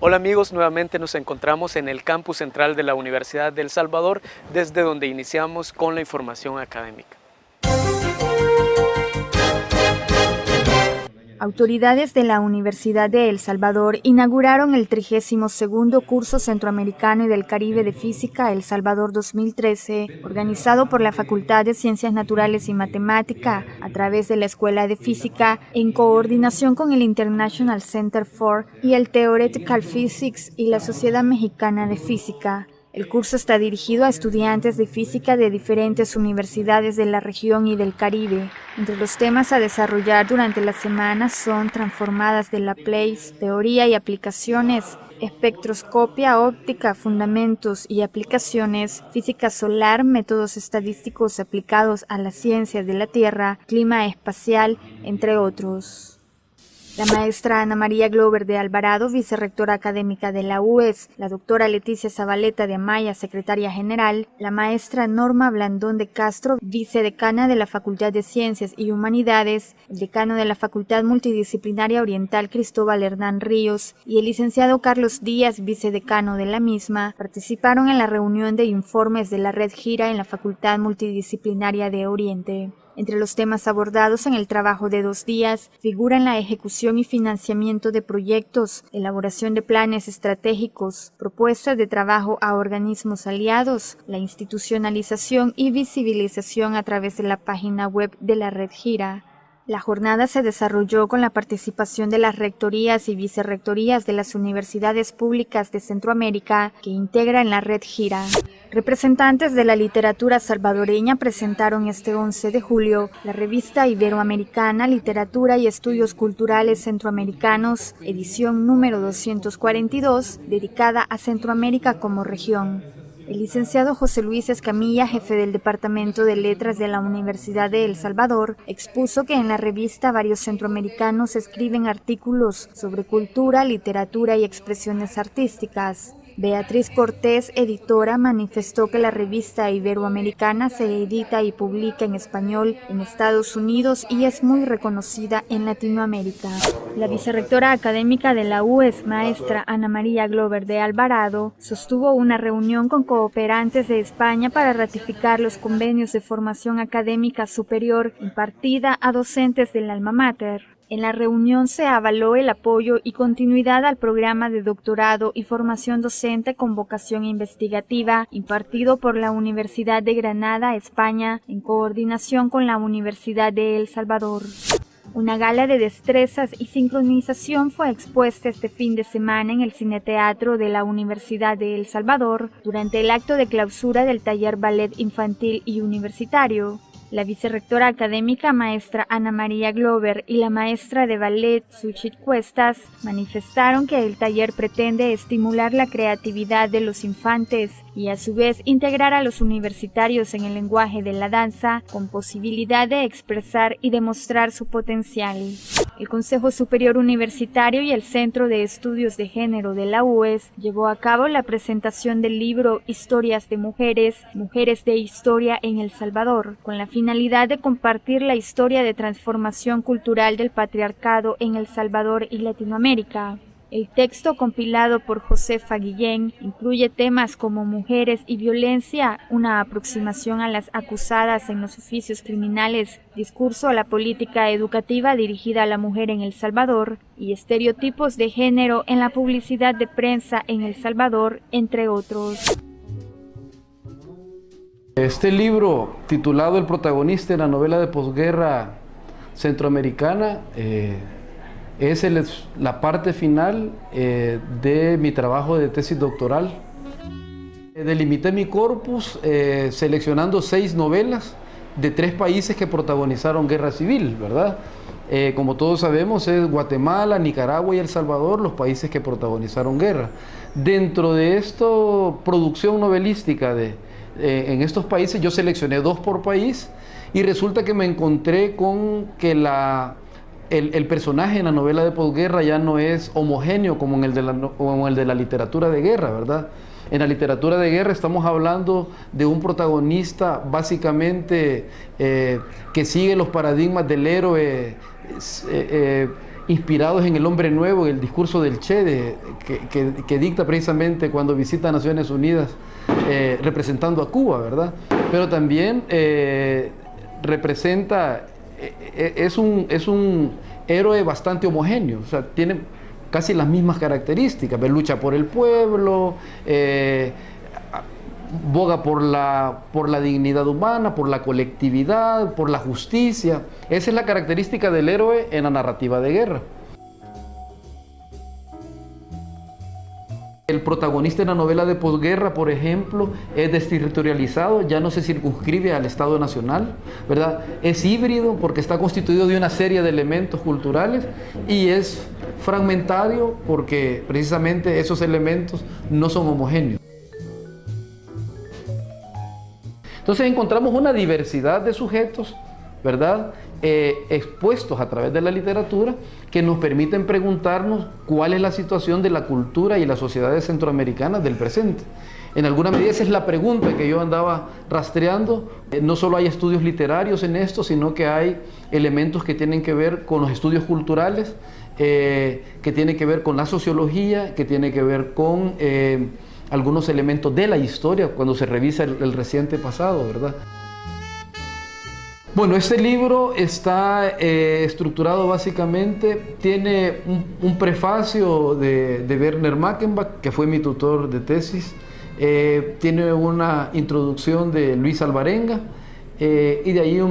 Hola amigos, nuevamente nos encontramos en el campus central de la Universidad de El Salvador, desde donde iniciamos con la información académica. Autoridades de la Universidad de El Salvador inauguraron el 32º Curso Centroamericano y del Caribe de Física El Salvador 2013, organizado por la Facultad de Ciencias Naturales y Matemática a través de la Escuela de Física, en coordinación con el International Center for y el Theoretical Physics y la Sociedad Mexicana de Física. El curso está dirigido a estudiantes de física de diferentes universidades de la región y del Caribe. Entre los temas a desarrollar durante la semana son transformadas de Laplace, teoría y aplicaciones, espectroscopia óptica, fundamentos y aplicaciones, física solar, métodos estadísticos aplicados a las ciencias de la Tierra, clima espacial, entre otros. La maestra Ana María Glover de Alvarado, vicerrectora académica de la UES, la doctora Leticia Zabaleta de Amaya, secretaria general, la maestra Norma Blandón de Castro, vicedecana de la Facultad de Ciencias y Humanidades, el decano de la Facultad Multidisciplinaria Oriental Cristóbal Hernán Ríos y el licenciado Carlos Díaz, vicedecano de la misma, participaron en la reunión de informes de la Red Gira en la Facultad Multidisciplinaria de Oriente. Entre los temas abordados en el trabajo de 2 días figuran la ejecución y financiamiento de proyectos, elaboración de planes estratégicos, propuestas de trabajo a organismos aliados, la institucionalización y visibilización a través de la página web de la Red Gira. La jornada se desarrolló con la participación de las rectorías y vicerrectorías de las universidades públicas de Centroamérica que integran la Red Gira. Representantes de la literatura salvadoreña presentaron este 11 de julio la revista iberoamericana Literatura y Estudios Culturales Centroamericanos, edición número 242, dedicada a Centroamérica como región. El licenciado José Luis Escamilla, jefe del Departamento de Letras de la Universidad de El Salvador, expuso que en la revista varios centroamericanos escriben artículos sobre cultura, literatura y expresiones artísticas. Beatriz Cortés, editora, manifestó que la revista iberoamericana se edita y publica en español en Estados Unidos y es muy reconocida en Latinoamérica. La vicerrectora académica de la UES, maestra Ana María Glover de Alvarado, sostuvo una reunión con cooperantes de España para ratificar los convenios de formación académica superior impartida a docentes del alma mater. En la reunión se avaló el apoyo y continuidad al programa de doctorado y formación docente con vocación investigativa impartido por la Universidad de Granada, España, en coordinación con la Universidad de El Salvador. Una gala de destrezas y sincronización fue expuesta este fin de semana en el Cineteatro de la Universidad de El Salvador durante el acto de clausura del taller Ballet Infantil y Universitario. La vicerrectora académica maestra Ana María Glover y la maestra de ballet Suchit Cuestas manifestaron que el taller pretende estimular la creatividad de los infantes y a su vez integrar a los universitarios en el lenguaje de la danza con posibilidad de expresar y demostrar su potencial. El Consejo Superior Universitario y el Centro de Estudios de Género de la UES llevó a cabo la presentación del libro Historias de Mujeres, Mujeres de Historia en El Salvador, con la finalidad de compartir la historia de transformación cultural del patriarcado en El Salvador y Latinoamérica. El texto, compilado por Josefa Guillén, incluye temas como mujeres y violencia, una aproximación a las acusadas en los oficios criminales, discurso a la política educativa dirigida a la mujer en El Salvador y estereotipos de género en la publicidad de prensa en El Salvador, entre otros. Este libro, titulado El protagonista en la novela de posguerra centroamericana, es la parte final de mi trabajo de tesis doctoral. Delimité mi corpus seleccionando 6 novelas de 3 países que protagonizaron guerra civil, ¿verdad? Como todos sabemos, es Guatemala, Nicaragua y El Salvador los países que protagonizaron guerra. Dentro de esta producción novelística en estos países, yo seleccioné 2 por país y resulta que me encontré con que el personaje en la novela de posguerra ya no es homogéneo como en el de la literatura de guerra, ¿verdad? En la literatura de guerra estamos hablando de un protagonista básicamente que sigue los paradigmas del héroe inspirados en el hombre nuevo, el discurso del Che, que dicta precisamente cuando visita Naciones Unidas representando a Cuba, ¿verdad? Pero también representa, es un héroe bastante homogéneo, o sea, tiene casi las mismas características, lucha por el pueblo, boga por la dignidad humana, por la colectividad, por la justicia. Esa es la característica del héroe en la narrativa de guerra. El protagonista en la novela de posguerra, por ejemplo, es desterritorializado, ya no se circunscribe al Estado Nacional, ¿verdad? Es híbrido porque está constituido de una serie de elementos culturales y es fragmentario porque precisamente esos elementos no son homogéneos. Entonces encontramos una diversidad de sujetos, ¿verdad? Expuestos a través de la literatura que nos permiten preguntarnos cuál es la situación de la cultura y las sociedades centroamericanas del presente. En alguna medida esa es la pregunta que yo andaba rastreando. No solo hay estudios literarios en esto, sino que hay elementos que tienen que ver con los estudios culturales, que tienen que ver con la sociología, que tienen que ver con algunos elementos de la historia cuando se revisa el reciente pasado, ¿verdad? Bueno, este libro está estructurado básicamente, tiene un prefacio de Werner Mackenbach, que fue mi tutor de tesis, tiene una introducción de Luis Alvarenga y de ahí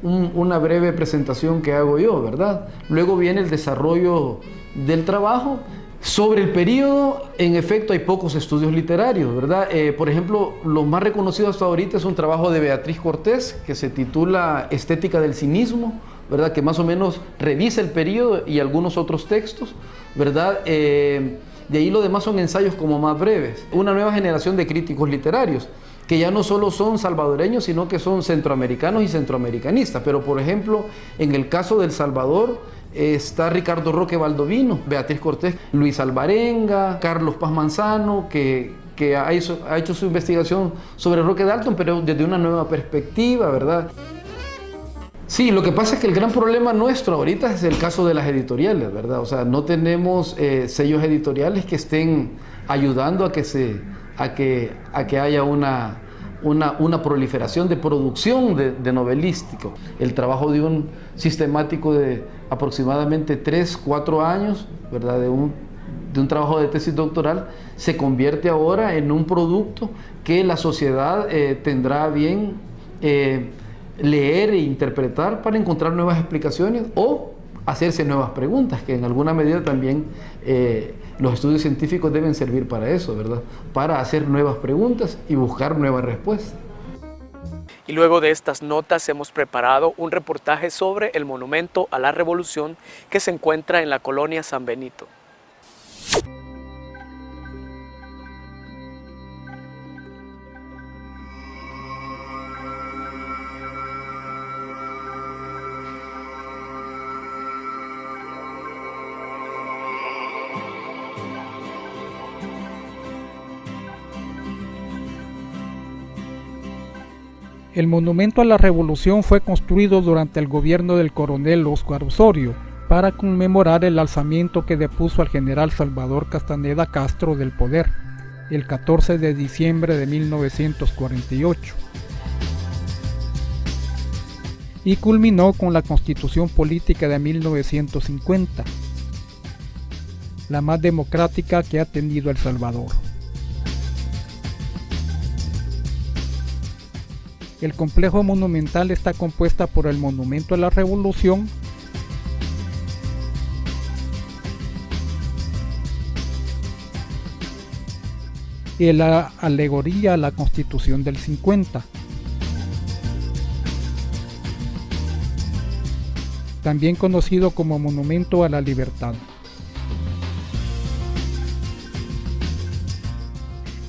una breve presentación que hago yo, ¿verdad? Luego viene el desarrollo del trabajo. Sobre el periodo, en efecto, hay pocos estudios literarios, ¿verdad? Por ejemplo, lo más reconocido hasta ahorita es un trabajo de Beatriz Cortés que se titula Estética del cinismo, ¿verdad? Que más o menos revisa el periodo y algunos otros textos, ¿verdad? De ahí lo demás son ensayos como más breves. Una nueva generación de críticos literarios que ya no solo son salvadoreños, sino que son centroamericanos y centroamericanistas. Pero, por ejemplo, en el caso del Salvador, está Ricardo Roque Baldovino, Beatriz Cortés, Luis Alvarenga, Carlos Paz Manzano, que ha hecho su investigación sobre Roque Dalton, pero desde una nueva perspectiva, ¿verdad? Sí, lo que pasa es que el gran problema nuestro ahorita es el caso de las editoriales, ¿verdad? O sea, no tenemos sellos editoriales que estén ayudando a que haya una proliferación de producción de novelístico. El trabajo de un sistemático de aproximadamente 3-4 años, ¿verdad? de un trabajo de tesis doctoral, se convierte ahora en un producto que la sociedad tendrá a bien leer e interpretar para encontrar nuevas explicaciones o hacerse nuevas preguntas, que en alguna medida también los estudios científicos deben servir para eso, ¿verdad? Para hacer nuevas preguntas y buscar nuevas respuestas. Y luego de estas notas hemos preparado un reportaje sobre el monumento a la Revolución que se encuentra en la colonia San Benito. El monumento a la Revolución fue construido durante el gobierno del coronel Óscar Osorio para conmemorar el alzamiento que depuso al general Salvador Castaneda Castro del poder el 14 de diciembre de 1948 y culminó con la Constitución Política de 1950, la más democrática que ha tenido El Salvador. El complejo monumental está compuesta por el Monumento a la Revolución, y la alegoría a la Constitución del 50. También conocido como Monumento a la Libertad.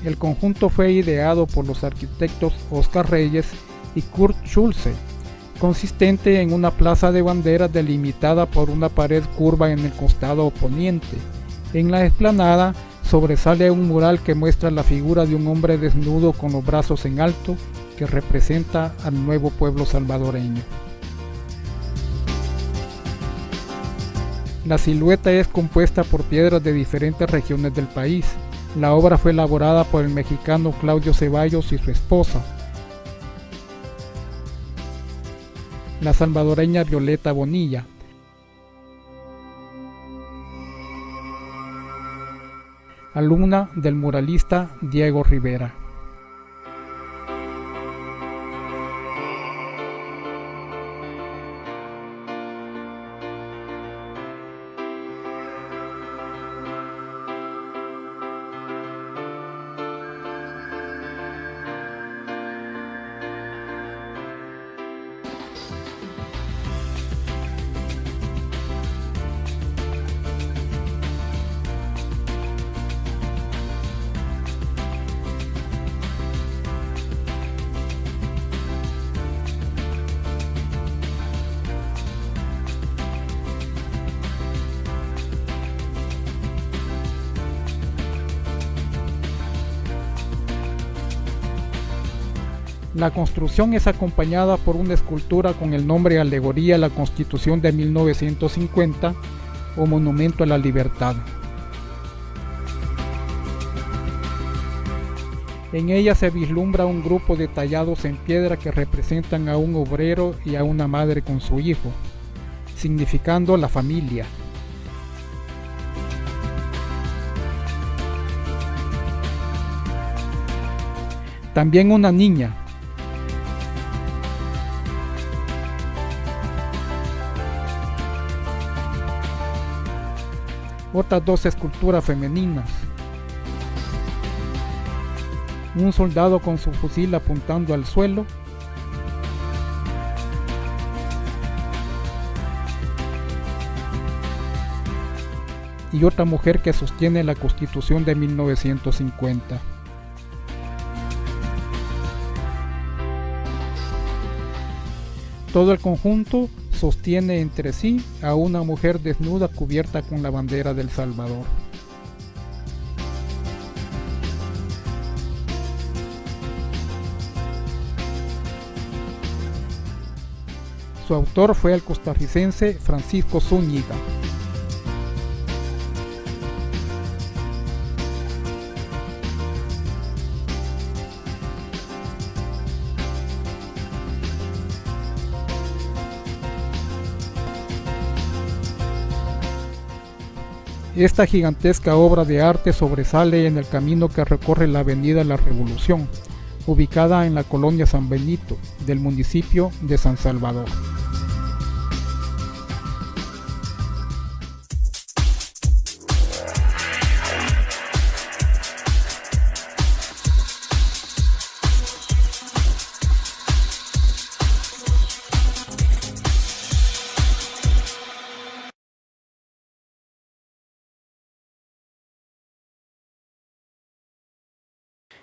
El conjunto fue ideado por los arquitectos Oscar Reyes y Kurt Schulze, consistente en una plaza de banderas delimitada por una pared curva en el costado poniente. En la explanada sobresale un mural que muestra la figura de un hombre desnudo con los brazos en alto que representa al nuevo pueblo salvadoreño. La silueta es compuesta por piedras de diferentes regiones del país. La obra fue elaborada por el mexicano Claudio Ceballos y su esposa, la salvadoreña Violeta Bonilla. Alumna del muralista Diego Rivera. La construcción es acompañada por una escultura con el nombre Alegoría a la Constitución de 1950 o Monumento a la Libertad. En ella se vislumbra un grupo de tallados en piedra que representan a un obrero y a una madre con su hijo, significando la familia. También una niña. Otras dos esculturas femeninas. Un soldado con su fusil apuntando al suelo. Y otra mujer que sostiene la Constitución de 1950. Todo el conjunto sostiene entre sí a una mujer desnuda cubierta con la bandera de El Salvador. Su autor fue el costarricense Francisco Zúñiga. Esta gigantesca obra de arte sobresale en el camino que recorre la avenida La Revolución, ubicada en la colonia San Benito, del municipio de San Salvador.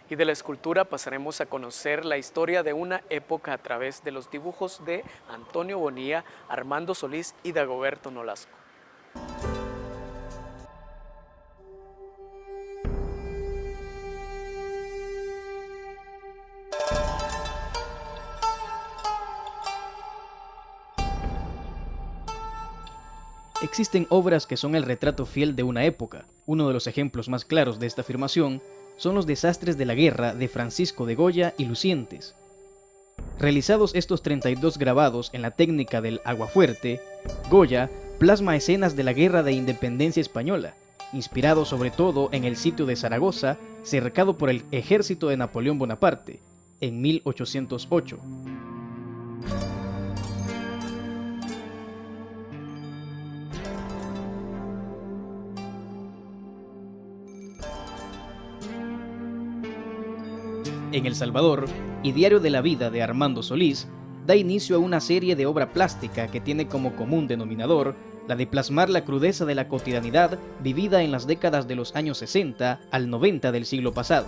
Y de la escultura pasaremos a conocer la historia de una época a través de los dibujos de Antonio Bonilla, Armando Solís y Dagoberto Nolasco. Existen obras que son el retrato fiel de una época. Uno de los ejemplos más claros de esta afirmación son los desastres de la guerra de Francisco de Goya y Lucientes. Realizados estos 32 grabados en la técnica del aguafuerte, Goya plasma escenas de la Guerra de Independencia Española, inspirado sobre todo en el sitio de Zaragoza, cercado por el ejército de Napoleón Bonaparte, en 1808. En El Salvador, y Diario de la Vida de Armando Solís, da inicio a una serie de obra plástica que tiene como común denominador la de plasmar la crudeza de la cotidianidad vivida en las décadas de los años 60 al 90 del siglo pasado.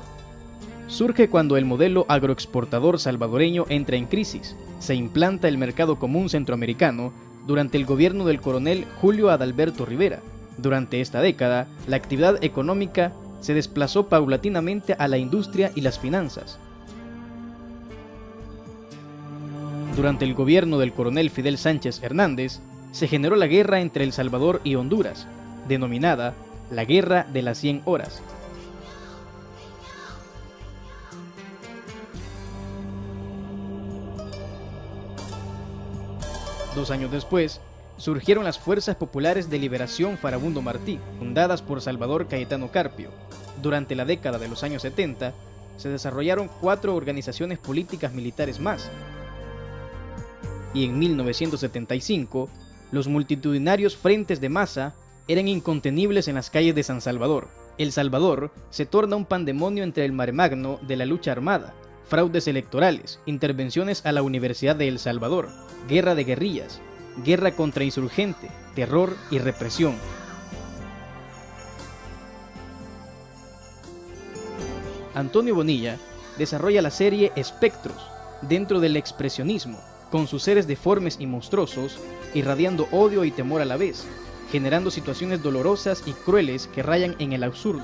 Surge cuando el modelo agroexportador salvadoreño entra en crisis, se implanta el mercado común centroamericano durante el gobierno del coronel Julio Adalberto Rivera. Durante esta década, la actividad económica se desplazó paulatinamente a la industria y las finanzas. Durante el gobierno del coronel Fidel Sánchez Hernández, se generó la guerra entre El Salvador y Honduras, denominada la Guerra de las 100 Horas. Dos años después, surgieron las Fuerzas Populares de Liberación Farabundo Martí, fundadas por Salvador Cayetano Carpio. Durante la década de los años 70, se desarrollaron 4 organizaciones políticas militares más. Y en 1975, los multitudinarios frentes de masa eran incontenibles en las calles de San Salvador. El Salvador se torna un pandemonio entre el maremagno de la lucha armada, fraudes electorales, intervenciones a la Universidad de El Salvador, guerra de guerrillas, guerra contra insurgente, terror y represión. Antonio Bonilla desarrolla la serie Espectros dentro del expresionismo, con sus seres deformes y monstruosos, irradiando odio y temor a la vez, generando situaciones dolorosas y crueles que rayan en el absurdo.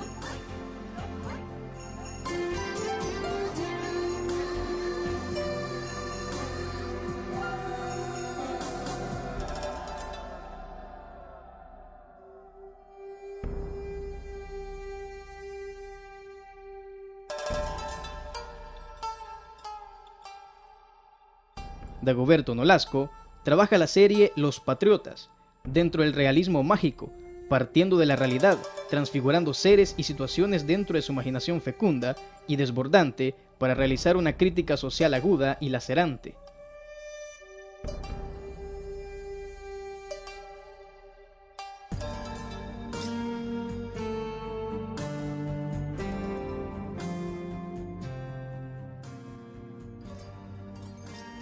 Dagoberto Nolasco trabaja la serie Los Patriotas, dentro del realismo mágico, partiendo de la realidad, transfigurando seres y situaciones dentro de su imaginación fecunda y desbordante para realizar una crítica social aguda y lacerante.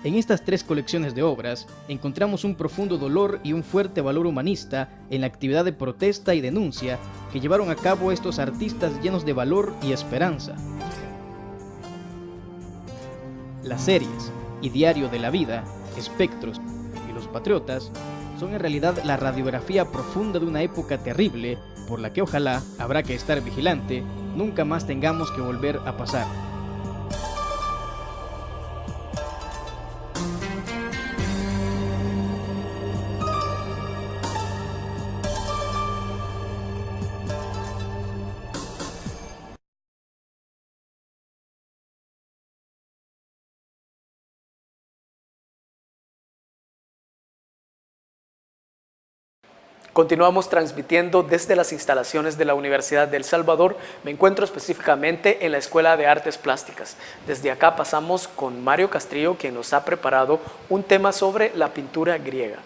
En estas 3 colecciones de obras encontramos un profundo dolor y un fuerte valor humanista en la actividad de protesta y denuncia que llevaron a cabo estos artistas llenos de valor y esperanza. Las series y Diario de la Vida, Espectros y Los Patriotas son en realidad la radiografía profunda de una época terrible por la que ojalá, habrá que estar vigilante, nunca más tengamos que volver a pasar. Continuamos transmitiendo desde las instalaciones de la Universidad de El Salvador. Me encuentro específicamente en la Escuela de Artes Plásticas. Desde acá pasamos con Mario Castrillo, quien nos ha preparado un tema sobre la pintura griega.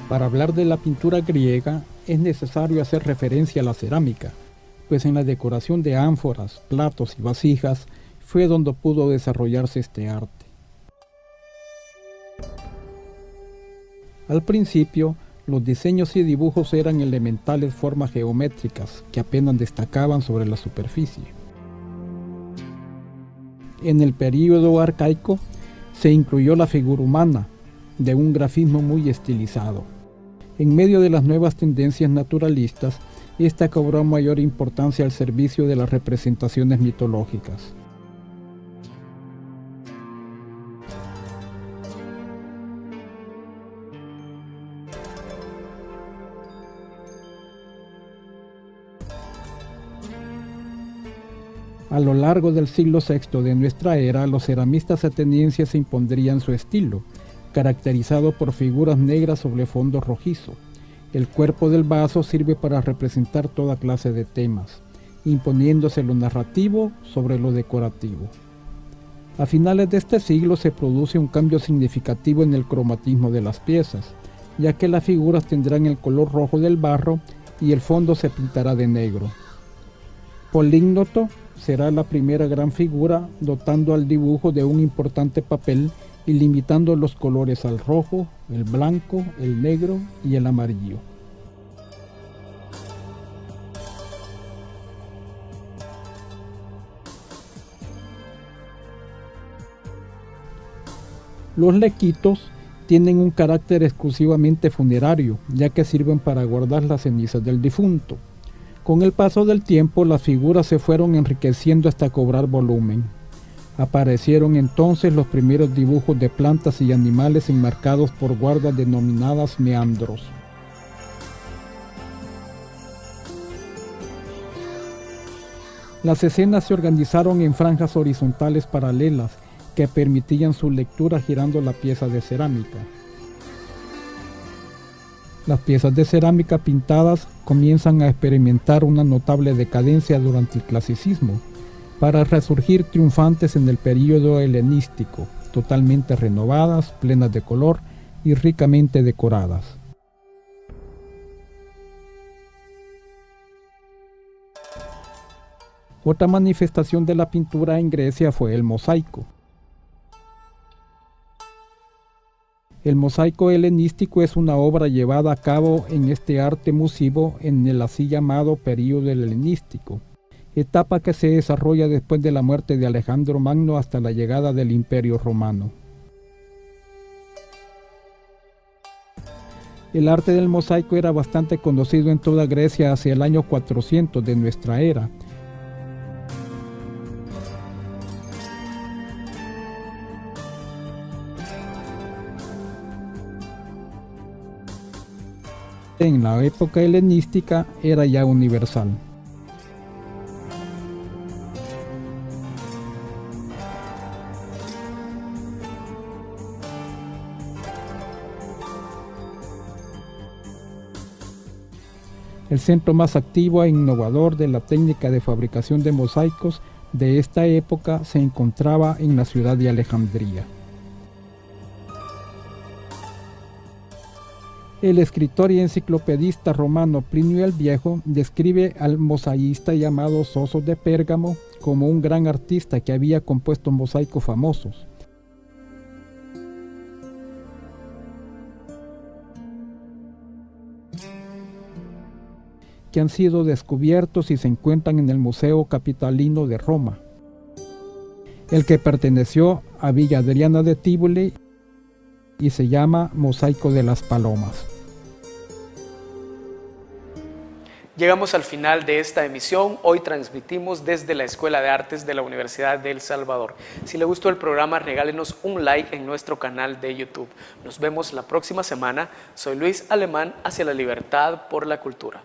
Para hablar de la pintura griega es necesario hacer referencia a la cerámica, pues en la decoración de ánforas, platos y vasijas fue donde pudo desarrollarse este arte. Al principio, los diseños y dibujos eran elementales formas geométricas que apenas destacaban sobre la superficie. En el período arcaico se incluyó la figura humana, de un grafismo muy estilizado. En medio de las nuevas tendencias naturalistas, esta cobró mayor importancia al servicio de las representaciones mitológicas. A lo largo del siglo VI de nuestra era, los ceramistas atenienses se impondrían su estilo, caracterizado por figuras negras sobre fondo rojizo. El cuerpo del vaso sirve para representar toda clase de temas, imponiéndose lo narrativo sobre lo decorativo. A finales de este siglo se produce un cambio significativo en el cromatismo de las piezas, ya que las figuras tendrán el color rojo del barro y el fondo se pintará de negro. Polígnoto será la primera gran figura, dotando al dibujo de un importante papel y limitando los colores al rojo, el blanco, el negro y el amarillo. Los lequitos tienen un carácter exclusivamente funerario, ya que sirven para guardar las cenizas del difunto. Con el paso del tiempo, las figuras se fueron enriqueciendo hasta cobrar volumen. Aparecieron entonces los primeros dibujos de plantas y animales enmarcados por guardas denominadas meandros. Las escenas se organizaron en franjas horizontales paralelas que permitían su lectura girando la pieza de cerámica. Las piezas de cerámica pintadas comienzan a experimentar una notable decadencia durante el clasicismo, para resurgir triunfantes en el período helenístico, totalmente renovadas, plenas de color y ricamente decoradas. Otra manifestación de la pintura en Grecia fue el mosaico. El mosaico helenístico es una obra llevada a cabo en este arte musivo en el así llamado período helenístico, etapa que se desarrolla después de la muerte de Alejandro Magno hasta la llegada del Imperio Romano. El arte del mosaico era bastante conocido en toda Grecia hacia el año 400 de nuestra era. En la época helenística era ya universal. El centro más activo e innovador de la técnica de fabricación de mosaicos de esta época se encontraba en la ciudad de Alejandría. El escritor y enciclopedista romano Plinio el Viejo describe al mosaísta llamado Soso de Pérgamo como un gran artista que había compuesto mosaicos famosos. Que han sido descubiertos y se encuentran en el Museo Capitalino de Roma, el que perteneció a Villa Adriana de Tívoli y se llama Mosaico de las Palomas. Llegamos al final de esta emisión. Hoy transmitimos desde la Escuela de Artes de la Universidad de El Salvador. Si le gustó el programa, regálenos un like en nuestro canal de YouTube. Nos vemos la próxima semana. Soy Luis Alemán, hacia la libertad por la cultura.